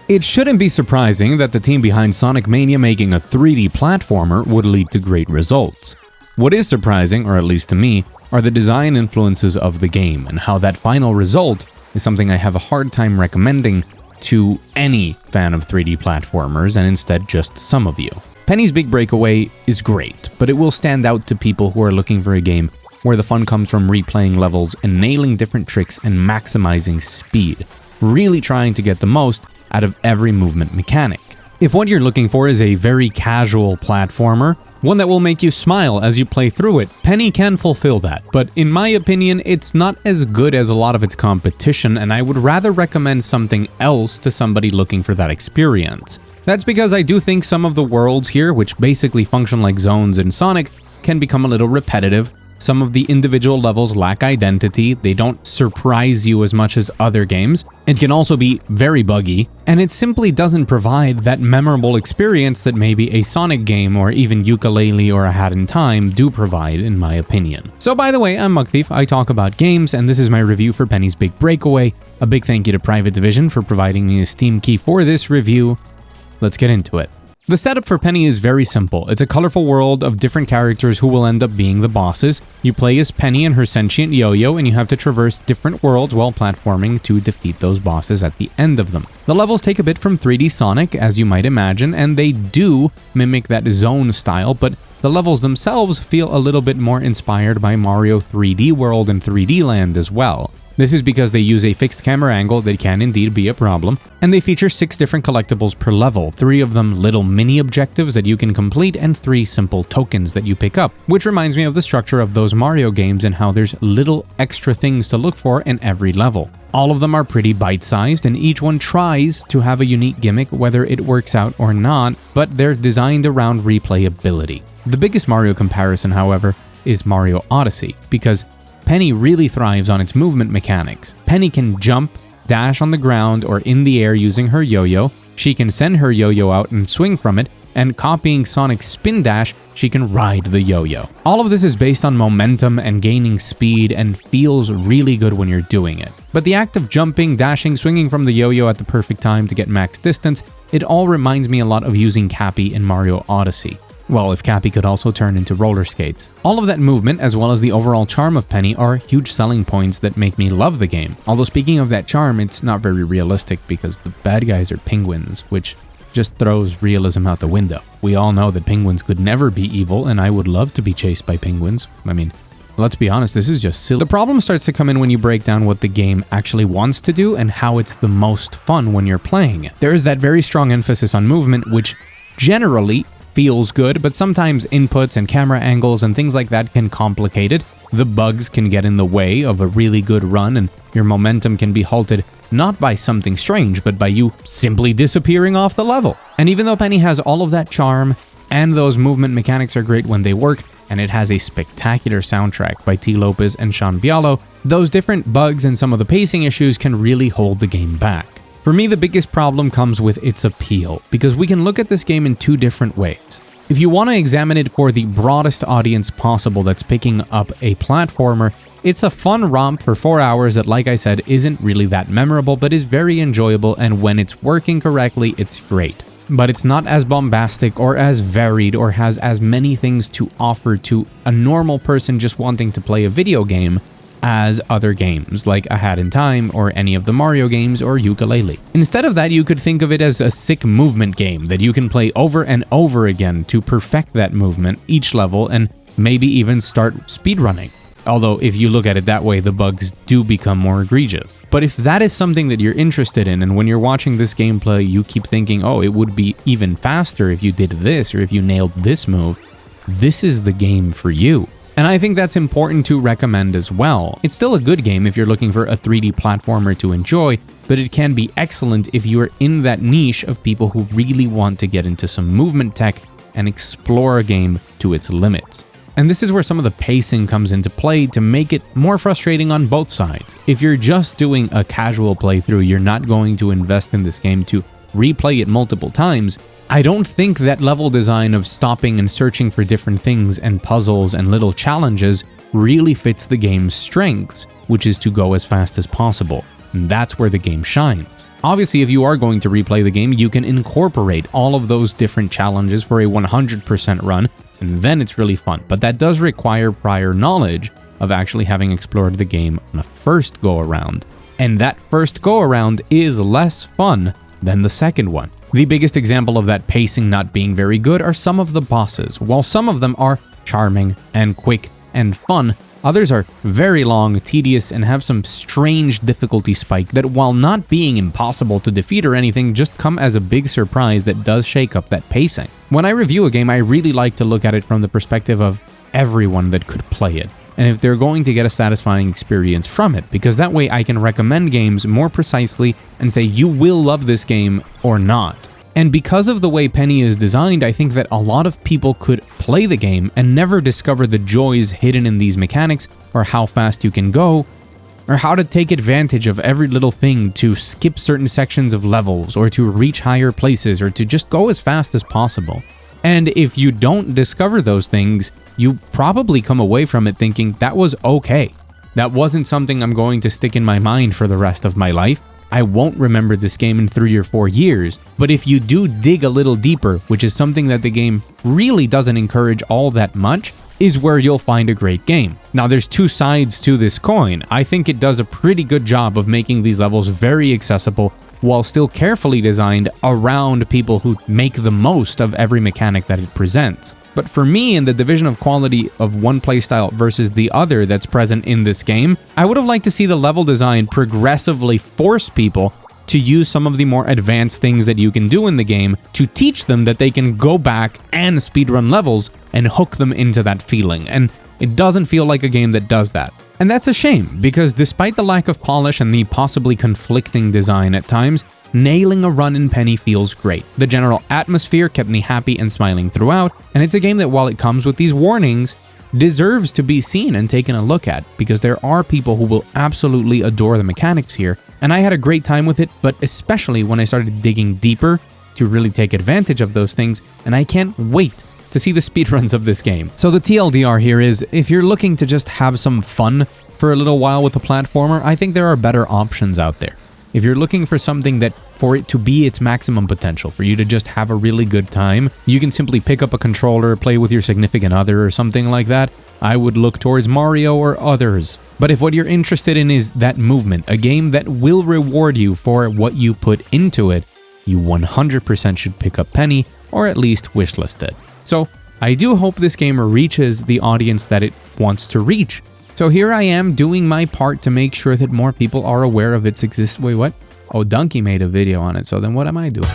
It shouldn't be surprising that the team behind Sonic Mania making a 3D platformer would lead to great results. What is surprising, or at least to me, are the design influences of the game and how that final result is something I have a hard time recommending to any fan of 3D platformers and instead just some of you. Penny's Big Breakaway is great, but it will stand out to people who are looking for a game where the fun comes from replaying levels and nailing different tricks and maximizing speed, really trying to get the most out of every movement mechanic. If what you're looking for is a very casual platformer, one that will make you smile as you play through it, Penny can fulfill that, but in my opinion, it's not as good as a lot of its competition, and I would rather recommend something else to somebody looking for that experience. That's because I do think some of the worlds here, which basically function like zones in Sonic, can become a little repetitive. Some of the individual levels lack identity, they don't surprise you as much as other games. It can also be very buggy, and it simply doesn't provide that memorable experience that maybe a Sonic game or even Yooka-Laylee or A Hat in Time do provide, in my opinion. So by the way, I'm Mukthief, I talk about games, and this is my review for Penny's Big Breakaway. A big thank you to Private Division for providing me a Steam key for this review. Let's get into it. The setup for Penny is very simple. It's a colorful world of different characters who will end up being the bosses. You play as Penny and her sentient yo-yo, and you have to traverse different worlds while platforming to defeat those bosses at the end of them. The levels take a bit from 3D Sonic, as you might imagine, and they do mimic that zone style, but the levels themselves feel a little bit more inspired by Mario 3D World and 3D Land as well. This is because they use a fixed camera angle that can indeed be a problem, and they feature 6 different collectibles per level, 3 of them little mini objectives that you can complete, and 3 simple tokens that you pick up, which reminds me of the structure of those Mario games and how there's little extra things to look for in every level. All of them are pretty bite-sized, and each one tries to have a unique gimmick whether it works out or not, but they're designed around replayability. The biggest Mario comparison, however, is Mario Odyssey, because Penny really thrives on its movement mechanics. Penny can jump, dash on the ground or in the air using her yo-yo, she can send her yo-yo out and swing from it, and copying Sonic's spin dash, she can ride the yo-yo. All of this is based on momentum and gaining speed and feels really good when you're doing it. But the act of jumping, dashing, swinging from the yo-yo at the perfect time to get max distance, it all reminds me a lot of using Cappy in Mario Odyssey. Well, if Cappy could also turn into roller skates. All of that movement, as well as the overall charm of Penny, are huge selling points that make me love the game. Although speaking of that charm, it's not very realistic because the bad guys are penguins, which just throws realism out the window. We all know that penguins could never be evil, and I would love to be chased by penguins. I mean, let's be honest, this is just silly. The problem starts to come in when you break down what the game actually wants to do and how it's the most fun when you're playing it. There is that very strong emphasis on movement, which generally feels good, but sometimes inputs and camera angles and things like that can complicate it. The bugs can get in the way of a really good run, and your momentum can be halted not by something strange, but by you simply disappearing off the level. And even though Penny has all of that charm, and those movement mechanics are great when they work, and it has a spectacular soundtrack by T. Lopez and Sean Bialo, those different bugs and some of the pacing issues can really hold the game back. For me, the biggest problem comes with its appeal, because we can look at this game in 2 different ways. If you want to examine it for the broadest audience possible that's picking up a platformer, it's a fun romp for 4 hours that, like I said, isn't really that memorable, but is very enjoyable, and when it's working correctly, it's great. But it's not as bombastic or as varied or has as many things to offer to a normal person just wanting to play a video game as other games like A Hat in Time or any of the Mario games or Yooka-Laylee. Instead of that, you could think of it as a sick movement game that you can play over and over again to perfect that movement each level and maybe even start speedrunning. Although if you look at it that way, the bugs do become more egregious. But if that is something that you're interested in, and when you're watching this gameplay you keep thinking, oh, it would be even faster if you did this or if you nailed this move, this is the game for you. And I think that's important to recommend as well. It's still a good game if you're looking for a 3D platformer to enjoy, but it can be excellent if you are in that niche of people who really want to get into some movement tech and explore a game to its limits. And this is where some of the pacing comes into play to make it more frustrating on both sides. If you're just doing a casual playthrough, you're not going to invest in this game to replay it multiple times. I don't think that level design of stopping and searching for different things and puzzles and little challenges really fits the game's strengths, which is to go as fast as possible. And that's where the game shines. Obviously, if you are going to replay the game, you can incorporate all of those different challenges for a 100% run, and then it's really fun. But that does require prior knowledge of actually having explored the game on a first go-around. And that first go-around is less fun than the second one. The biggest example of that pacing not being very good are some of the bosses. While some of them are charming and quick and fun, others are very long, tedious, and have some strange difficulty spike that, while not being impossible to defeat or anything, just come as a big surprise that does shake up that pacing. When I review a game, I really like to look at it from the perspective of everyone that could play it, and if they're going to get a satisfying experience from it, because that way I can recommend games more precisely and say you will love this game or not. And because of the way Penny is designed, I think that a lot of people could play the game and never discover the joys hidden in these mechanics, or how fast you can go, or how to take advantage of every little thing to skip certain sections of levels, or to reach higher places, or to just go as fast as possible. And if you don't discover those things, you probably come away from it thinking that was okay. That wasn't something I'm going to stick in my mind for the rest of my life. I won't remember this game in 3 or 4 years, but if you do dig a little deeper, which is something that the game really doesn't encourage all that much, is where you'll find a great game. Now, there's two sides to this coin. I think it does a pretty good job of making these levels very accessible while still carefully designed around people who make the most of every mechanic that it presents. But for me, in the division of quality of one playstyle versus the other that's present in this game, I would have liked to see the level design progressively force people to use some of the more advanced things that you can do in the game to teach them that they can go back and speedrun levels and hook them into that feeling. And it doesn't feel like a game that does that. And that's a shame, because despite the lack of polish and the possibly conflicting design at times, nailing a run in Penny feels great. The general atmosphere kept me happy and smiling throughout, and it's a game that, while it comes with these warnings, deserves to be seen and taken a look at, because there are people who will absolutely adore the mechanics here, and I had a great time with it, but especially when I started digging deeper to really take advantage of those things, and I can't wait to see the speedruns of this game. So the TLDR here is, if you're looking to just have some fun for a little while with a platformer, I think there are better options out there. If you're looking for something that, for it to be its maximum potential, for you to just have a really good time, you can simply pick up a controller, play with your significant other or something like that, I would look towards Mario or others. But if what you're interested in is that movement, a game that will reward you for what you put into it, you 100% should pick up Penny, or at least wishlist it. So I do hope this game reaches the audience that it wants to reach. So here I am doing my part to make sure that more people are aware of its existence. Wait, what? Oh, Dunkey made a video on it, so then what am I doing?